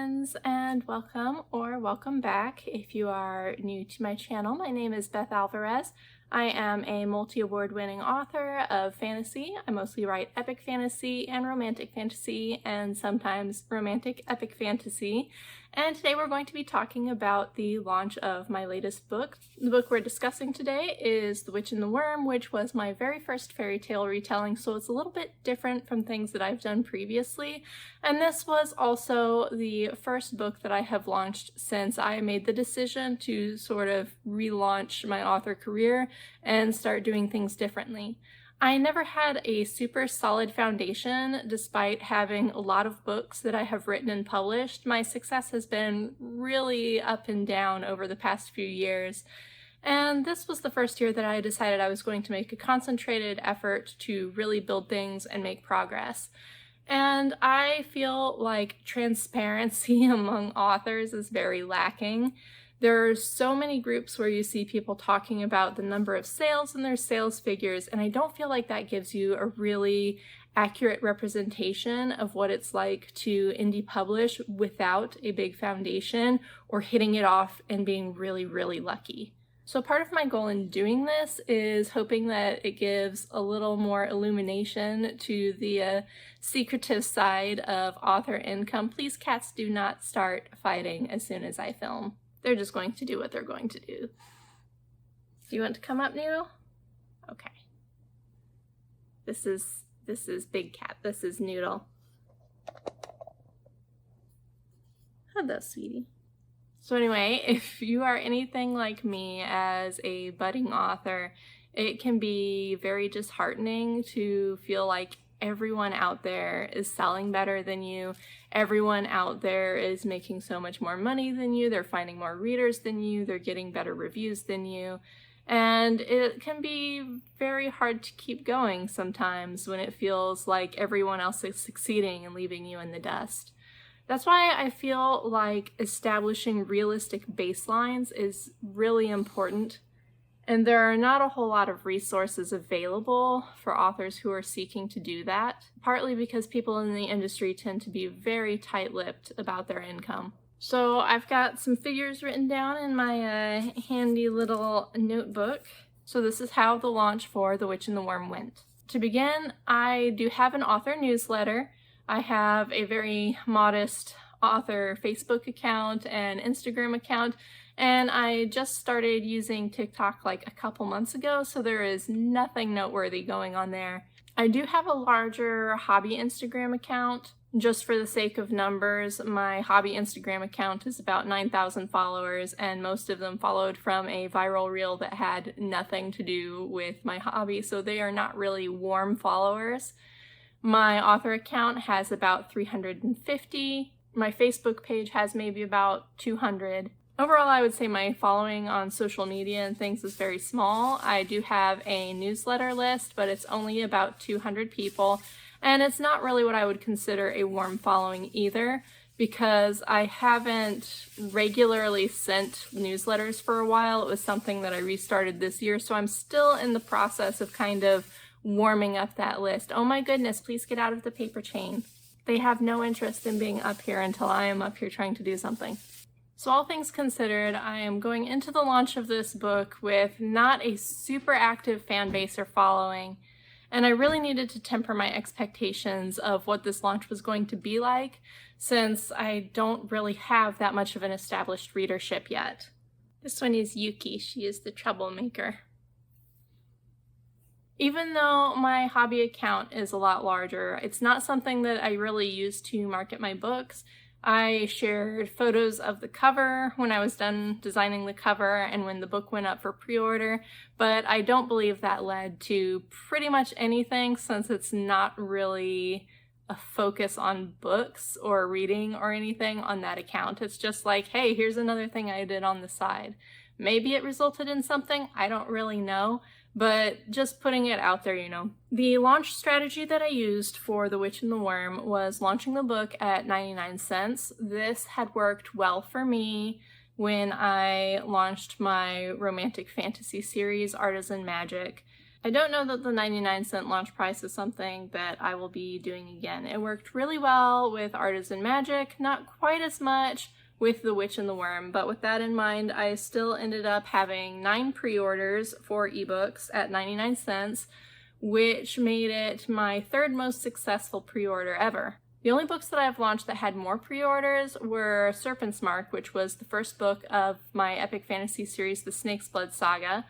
friends, and welcome back. If you are new to my channel, my name is Beth Alvarez. I am a multi-award winning author of fantasy. I mostly write epic fantasy and romantic fantasy, and sometimes romantic epic fantasy. And today we're going to be talking about the launch of my latest book. The book we're discussing today is The Witch and the Worm, which was my very first fairy tale retelling, so it's a little bit different from things that I've done previously. And this was also the first book that I have launched since I made the decision to sort of relaunch my author career and start doing things differently. I never had a super solid foundation despite having a lot of books that I have written and published. My success has been really up and down over the past few years. And this was the first year that I decided I was going to make a concentrated effort to really build things and make progress. And I feel like transparency among authors is very lacking. There are so many groups where you see people talking about the number of sales and their sales figures, and I don't feel like that gives you a really accurate representation of what it's like to indie publish without a big foundation or hitting it off and being really, really lucky. So part of my goal in doing this is hoping that it gives a little more illumination to the secretive side of author income. Please, cats, do not start fighting as soon as I film. They're just going to do what they're going to do. Do you want to come up, Noodle? Okay. This is Big Cat. This is Noodle. Hello, sweetie. So anyway, if you are anything like me as a budding author, it can be very disheartening to feel like everyone out there is selling better than you. Everyone out there is making so much more money than you. They're finding more readers than you. They're getting better reviews than you. And it can be very hard to keep going sometimes when it feels like everyone else is succeeding and leaving you in the dust. That's why I feel like establishing realistic baselines is really important. And there are not a whole lot of resources available for authors who are seeking to do that, partly because people in the industry tend to be very tight-lipped about their income. So I've got some figures written down in my handy little notebook. So this is how the launch for The Witch and the Worm went. To begin, I do have an author newsletter. I have a very modest author Facebook account and Instagram account, and I just started using TikTok like a couple months ago, so there is nothing noteworthy going on there. I do have a larger hobby Instagram account. Just for the sake of numbers, my hobby Instagram account is about 9,000 followers, and most of them followed from a viral reel that had nothing to do with my hobby, so they are not really warm followers. My author account has about 350. My Facebook page has maybe about 200. Overall, I would say my following on social media and things is very small. I do have a newsletter list, but it's only about 200 people, and it's not really what I would consider a warm following either, because I haven't regularly sent newsletters for a while. It was something that I restarted this year, so I'm still in the process of kind of warming up that list. Oh my goodness, please get out of the paper chain. They have no interest in being up here until I am up here trying to do something. So all things considered, I am going into the launch of this book with not a super active fan base or following, and I really needed to temper my expectations of what this launch was going to be like, since I don't really have that much of an established readership yet. This one is Yuki. She is the troublemaker. Even though my hobby account is a lot larger, it's not something that I really use to market my books. I shared photos of the cover when I was done designing the cover and when the book went up for pre-order, but I don't believe that led to pretty much anything, since it's not really a focus on books or reading or anything on that account. It's just like, hey, here's another thing I did on the side. Maybe it resulted in something, I don't really know, but just putting it out there, you know. The launch strategy that I used for The Witch and the Worm was launching the book at 99 cents. This had worked well for me when I launched my romantic fantasy series, Artisan Magic. I don't know that the 99-cent launch price is something that I will be doing again. It worked really well with Artisan Magic, not quite as much with The Witch and the Worm, but with that in mind, I still ended up having 9 pre-orders for ebooks at 99 cents, which made it my 3rd most successful pre-order ever. The only books that I've launched that had more pre-orders were Serpent's Mark, which was the first book of my epic fantasy series, The Snake's Blood Saga,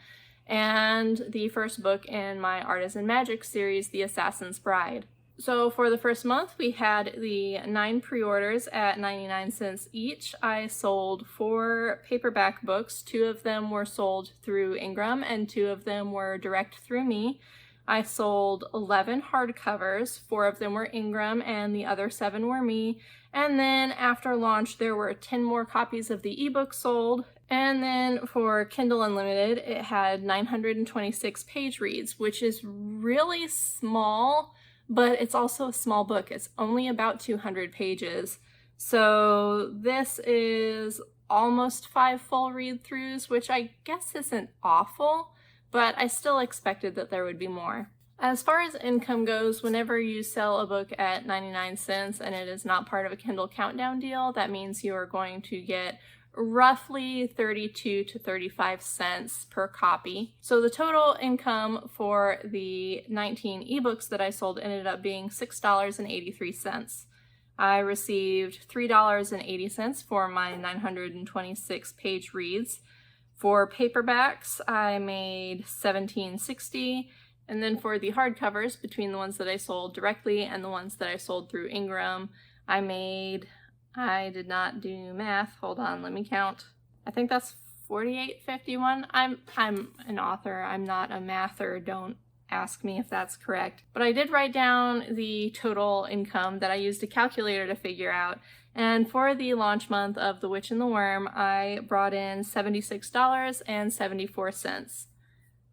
and the first book in my Artisan Magic series, The Assassin's Bride. So for the first month, we had the 9 pre-orders at 99 cents each. I sold 4 paperback books. 2 of them were sold through Ingram, and 2 of them were direct through me. I sold 11 hardcovers. 4 of them were Ingram, and the other 7 were me. And then after launch, there were 10 more copies of the ebook sold. And then for Kindle Unlimited, it had 926 page reads, which is really small, but it's also a small book. It's only about 200 pages. So this is almost 5 full read-throughs, which I guess isn't awful, but I still expected that there would be more. As far as income goes, whenever you sell a book at 99 cents and it is not part of a Kindle Countdown deal, that means you are going to get roughly 32 to 35 cents per copy. So the total income for the 19 ebooks that I sold ended up being $6.83. I received $3.80 for my 926 page reads. For paperbacks, I made $17.60, and then for the hardcovers, between the ones that I sold directly and the ones that I sold through Ingram, I did not do math. Hold on, let me count. I think that's $48.51. I'm an author. I'm not a mather. Don't ask me if that's correct. But I did write down the total income that I used a calculator to figure out. And for the launch month of The Witch and the Worm, I brought in $76.74.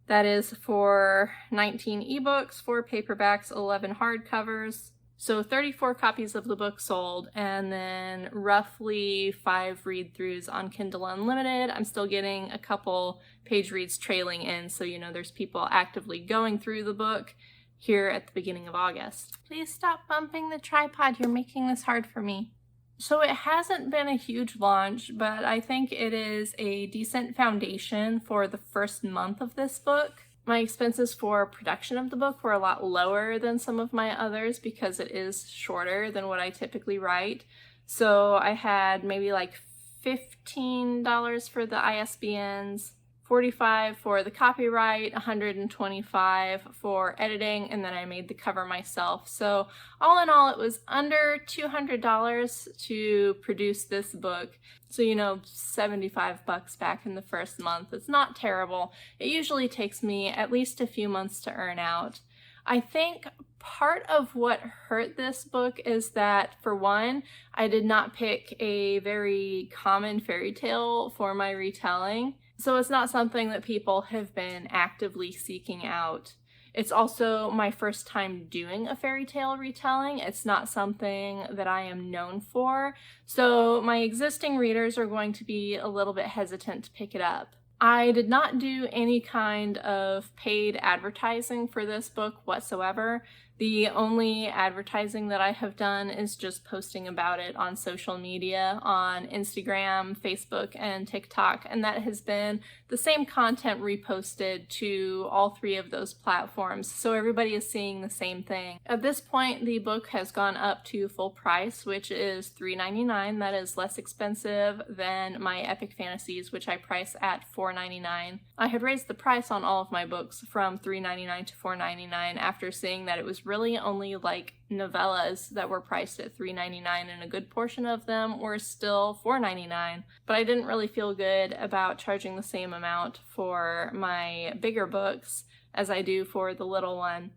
That is for 19 ebooks, 4 paperbacks, 11 hardcovers. So 34 copies of the book sold, and then roughly 5 read-throughs on Kindle Unlimited. I'm still getting a couple page reads trailing in, so you know there's people actively going through the book here at the beginning of August. Please stop bumping the tripod, you're making this hard for me. So it hasn't been a huge launch, but I think it is a decent foundation for the first month of this book. My expenses for production of the book were a lot lower than some of my others because it is shorter than what I typically write. So I had maybe like $15 for the ISBNs, $45 for the copyright, $125 for editing, and then I made the cover myself. So all in all, it was under $200 to produce this book. So, you know, $75 back in the first month. It's not terrible. It usually takes me at least a few months to earn out. I think part of what hurt this book is that, for one, I did not pick a very common fairy tale for my retelling. So it's not something that people have been actively seeking out. It's also my first time doing a fairy tale retelling. It's not something that I am known for, so my existing readers are going to be a little bit hesitant to pick it up. I did not do any kind of paid advertising for this book whatsoever. The only advertising that I have done is just posting about it on social media, on Instagram, Facebook, and TikTok, and that has been the same content reposted to all 3 of those platforms, so everybody is seeing the same thing. At this point, the book has gone up to full price, which is $3.99. That is less expensive than my epic fantasies, which I price at $4.99. I had raised the price on all of my books from $3.99 to $4.99 after seeing that it was really only like novellas that were priced at $3.99, and a good portion of them were still $4.99. But I didn't really feel good about charging the same amount for my bigger books as I do for the little one.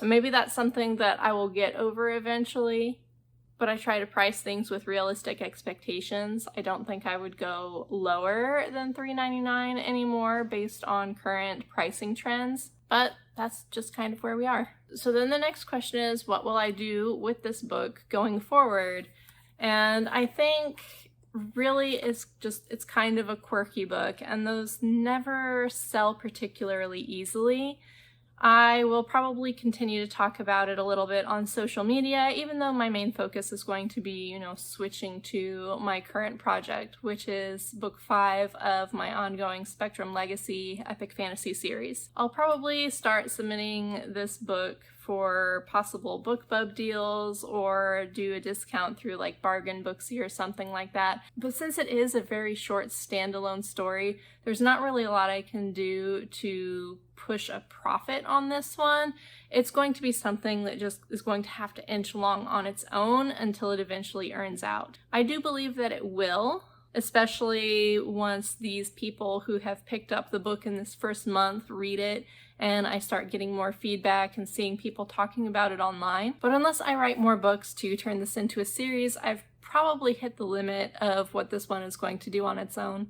Maybe that's something that I will get over eventually, but I try to price things with realistic expectations. I don't think I would go lower than $3.99 anymore based on current pricing trends, but that's just kind of where we are. So then the next question is, what will I do with this book going forward? And I think really it's kind of a quirky book, and those never sell particularly easily. I will probably continue to talk about it a little bit on social media, even though my main focus is going to be, switching to my current project, which is book 5 of my ongoing Spectrum Legacy epic fantasy series. I'll probably start submitting this book for possible BookBub deals or do a discount through like Bargain Booksy or something like that. But since it is a very short standalone story, there's not really a lot I can do to push a profit on this one. It's going to be something that just is going to have to inch along on its own until it eventually earns out. I do believe that it will, especially once these people who have picked up the book in this first month read it and I start getting more feedback and seeing people talking about it online. But unless I write more books to turn this into a series, I've probably hit the limit of what this one is going to do on its own.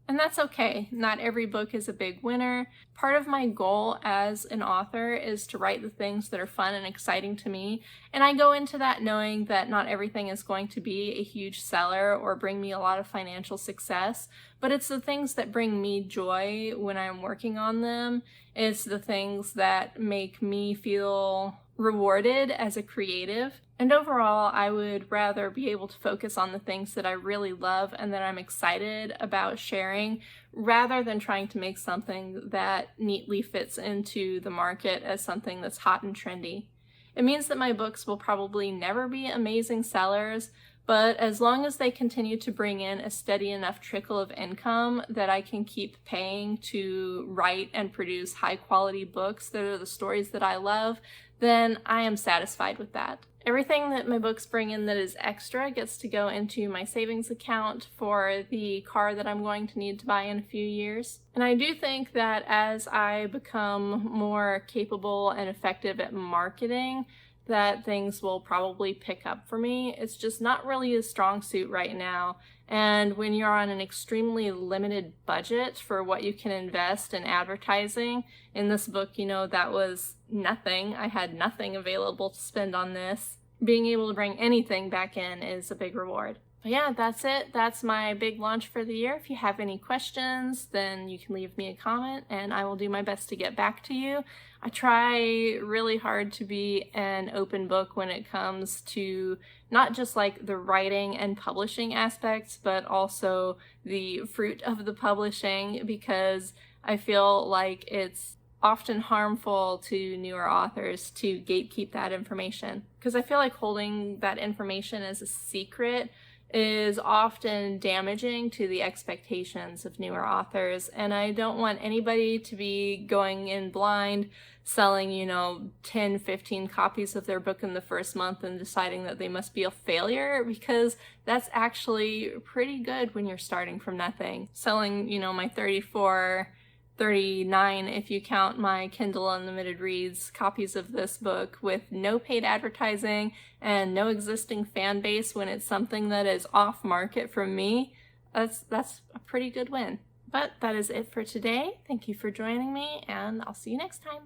And that's okay. Not every book is a big winner. Part of my goal as an author is to write the things that are fun and exciting to me. And I go into that knowing that not everything is going to be a huge seller or bring me a lot of financial success, but it's the things that bring me joy when I'm working on them. It's the things that make me feel rewarded as a creative. And overall, I would rather be able to focus on the things that I really love and that I'm excited about sharing, rather than trying to make something that neatly fits into the market as something that's hot and trendy. It means that my books will probably never be amazing sellers, but as long as they continue to bring in a steady enough trickle of income that I can keep paying to write and produce high quality books that are the stories that I love, then I am satisfied with that. Everything that my books bring in that is extra gets to go into my savings account for the car that I'm going to need to buy in a few years. And I do think that as I become more capable and effective at marketing, that things will probably pick up for me. It's just not really a strong suit right now. And when you're on an extremely limited budget for what you can invest in advertising, in this book, that was nothing. I had nothing available to spend on this. Being able to bring anything back in is a big reward. But yeah, that's it. That's my big launch for the year. If you have any questions, then you can leave me a comment and I will do my best to get back to you. I try really hard to be an open book when it comes to not just like the writing and publishing aspects, but also the fruit of the publishing, because I feel like it's often harmful to newer authors to gatekeep that information. Because I feel like holding that information as a secret is often damaging to the expectations of newer authors, and I don't want anybody to be going in blind, selling, 10, 15 copies of their book in the first month and deciding that they must be a failure, because that's actually pretty good when you're starting from nothing. Selling, my 39, if you count my Kindle Unlimited Reads, copies of this book with no paid advertising and no existing fan base when it's something that is off market from me, that's a pretty good win. But that is it for today. Thank you for joining me, and I'll see you next time.